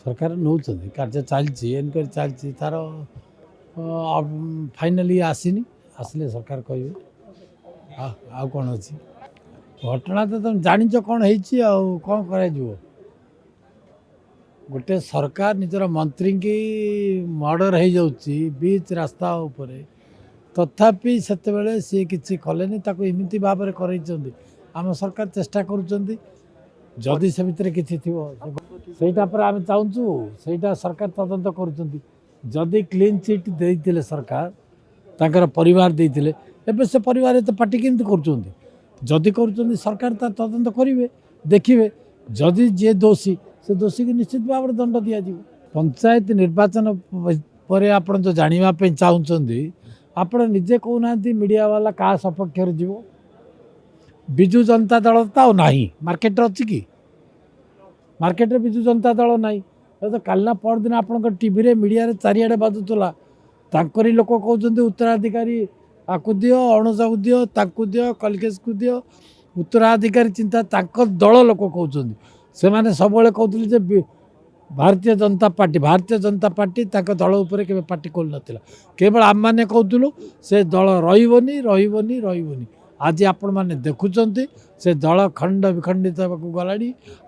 सरकार नौ कार्य चलती एनक्वारी चलती तार फाइनाली आसनी आसले सरकार कहे आ कौन अच्छी घटना तो तुम जाच कौन कौन कर गोटे सरकार निजर मंत्री की मर्डर हो जाऊँगी बीच रास्ता उपर तथापि से सी किसी कलेनि एमती भाव में कर आम सरकार चेष्टा करुँच से भितर किसी थी सहीटा पर आम चाहूँ सहीटा सरकार तदंत करुँच क्लीन चिट देते सरकार तांकर परिवार देते एवं से परिवार तो पार्टी केमती करुँच कर सरकार तदंत करेंगे देखिए जदि जी दोषी से दोषी को निश्चित भाव में दंड दि पंचायत निर्वाचन पर आप जो जानवाई चाहते आपण निजे कहना मीडिया वाला क्या सपक्ष जीव विजु जनता दल तो ना मार्केट अच्छी कि मार्केट रे विजु जनता दल ना तो कालना परदिन आपण टीवी मीडिया चारिड़े बाजुला तांकरी लोक कहते उत्तराधिकारी आपको दियो अणुजा को दियो ताकू दियो कलकेश को दियो उत्तराधिकारी चिंता तांक दल लोक कहते से मैंने सब कहते भारतीय जनता पार्टी तांक दल उपर के पार्टी खोल नाला केवल आम मैंने कहूँ से दल रही आज आपण मैंने देखुं से दल खंड विखंडित गला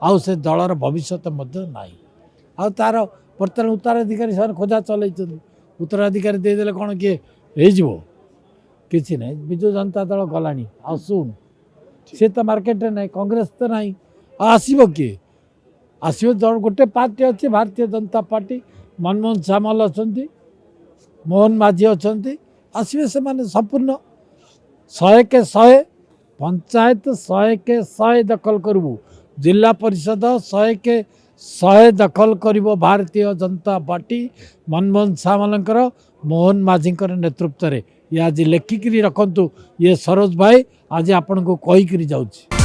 आउ से दलर भविष्य ना आ तार बर्तमान उत्तराधिकारी से खोजा चल उत्तराधिकारी देदेले कौन किए किसी ना विजु जनता दल गला आसुन सी तो मार्केट ना कांग्रेस तो ना आसब किए आसो गोटे पार्टी अच्छी भारतीय जनता पार्टी मनमोहन सामल अच्छा मोहन माझी अच्छा आसवे से माने संपूर्ण 100 के 100 पंचायत 100 के 100 दखल करूँ जिला परिषद 100 के 100 दखल कर भारतीय जनता पार्टी मनमोहन सामलकर मोहन माझी नेतृत्व में ये आज लेखिकी रखु ये सरोज भाई आज आपण को कहीकि जाऊँगी।